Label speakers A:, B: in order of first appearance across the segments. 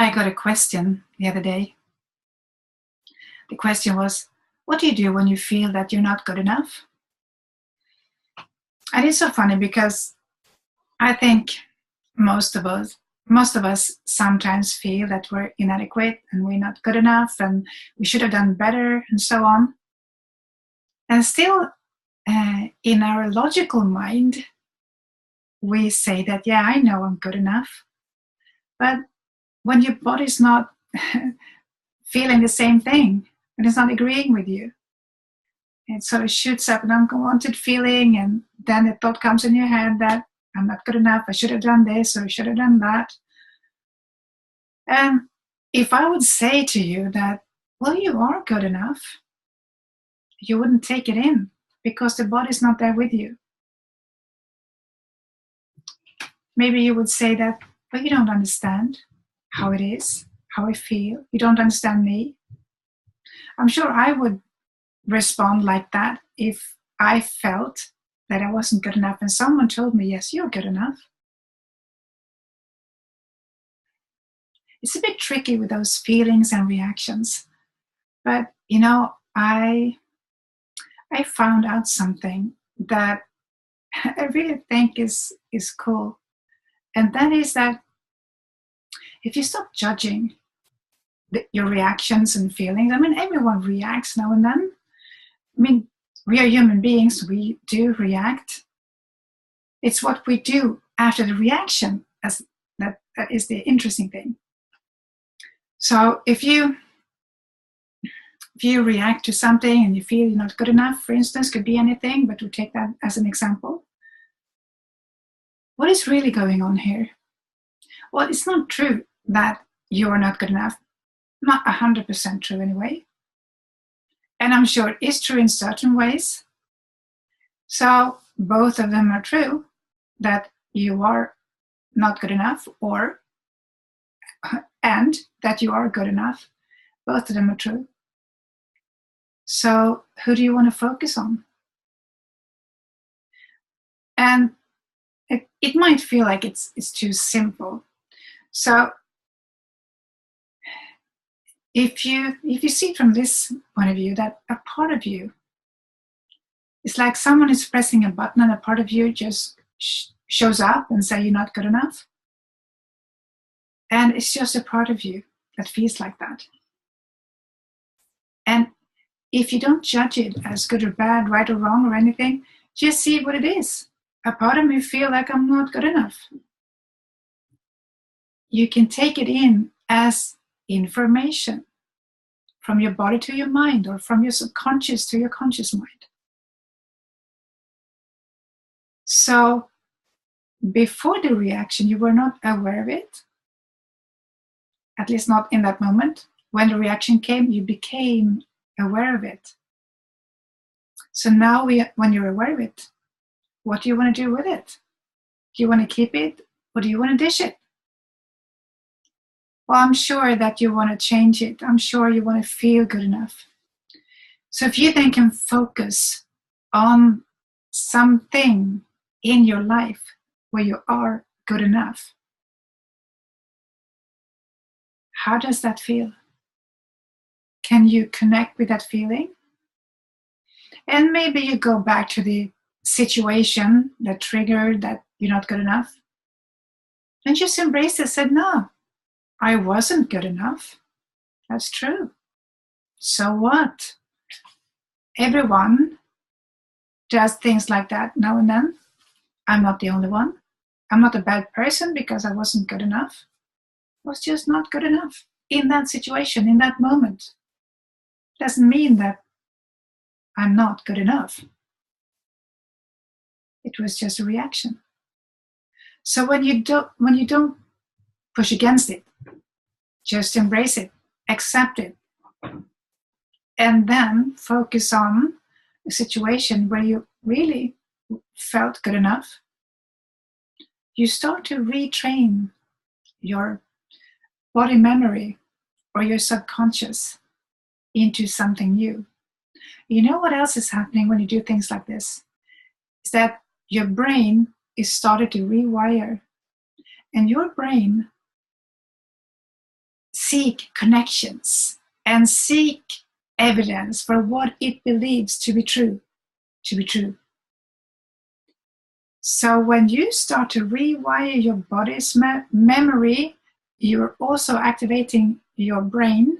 A: I got a question the other day. The question was, what do you do when you feel that you're not good enough? And it's so funny because I think most of us most of us sometimes feel that we're inadequate and we're not good enough and we should have done better and so on. And still, in our logical mind, we say that, yeah, I know I'm good enough. But when your body's not feeling the same thing, when it's not agreeing with you, it sort of shoots up an unwanted feeling, and then the thought comes in your head that I'm not good enough, I should have done this or I should have done that. And if I would say to you that, well, you are good enough, you wouldn't take it in because the body's not there with you. Maybe you would say that, well, you don't understand how it is, how I feel. You don't understand me. I'm sure I would respond like that if I felt that I wasn't good enough and someone told me, yes, you're good enough. It's a bit tricky with those feelings and reactions. But, I found out something that I really think is cool. And that is that if you stop judging your reactions and feelings, everyone reacts now and then. We are human beings, we do react. It's what we do after the reaction that is the interesting thing. So if you react to something and you feel you're not good enough, for instance, could be anything, but we'll take that as an example. What is really going on here? Well, it's not true that you're not good enough. Not 100% true anyway. And I'm sure it is true in certain ways. So both of them are true, that you are not good enough and that you are good enough. Both of them are true. So who do you want to focus on? And it might feel like it's too simple. So if you see it from this point of view, that a part of you, it's like someone is pressing a button and a part of you just shows up and say you're not good enough. And it's just a part of you that feels like that. And if you don't judge it as good or bad, right or wrong or anything, just see what it is. A part of me feel like I'm not good enough. You can take it in as information from your body to your mind, or from your subconscious to your conscious mind. So before the reaction, you were not aware of it, at least not in that moment. When the reaction came, you became aware of it. So now when you're aware of it, what do you want to do with it? Do you want to keep it, or do you want to dish it? Well, I'm sure that you want to change it. I'm sure you want to feel good enough. So if you then can focus on something in your life where you are good enough, how does that feel? Can you connect with that feeling? And maybe you go back to the situation that triggered that you're not good enough, and just embrace it. Said, no, I wasn't good enough. That's true. So what? Everyone does things like that now and then. I'm not the only one. I'm not a bad person because I wasn't good enough. I was just not good enough in that situation, in that moment. Doesn't mean that I'm not good enough. It was just a reaction. So when you don't push against it, just embrace it, accept it, and then focus on a situation where you really felt good enough, you start to retrain your body memory or your subconscious into something new. You know what else is happening when you do things like this? Is that your brain is started to rewire. And your brain seek connections and seek evidence for what it believes to be true. So when you start to rewire your body's memory, you're also activating your brain.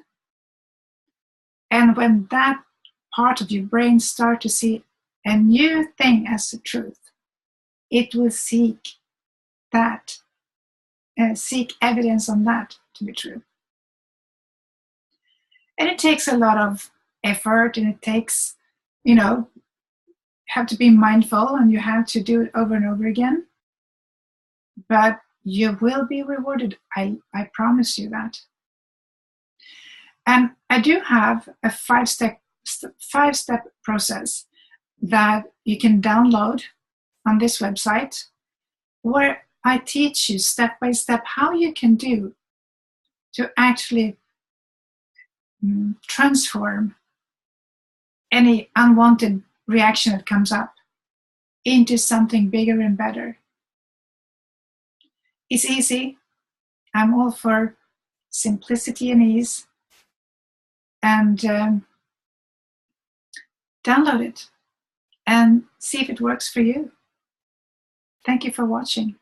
A: And when that part of your brain starts to see a new thing as the truth, it will seek that, seek evidence on that to be true. And it takes a lot of effort, and it takes, have to be mindful, and you have to do it over and over again. But you will be rewarded. I promise you that. And I do have a five-step process that you can download on this website, where I teach you step by step how you can do to actually transform any unwanted reaction that comes up into something bigger and better. It's easy. I'm all for simplicity and ease. And download it and see if it works for you. Thank you for watching.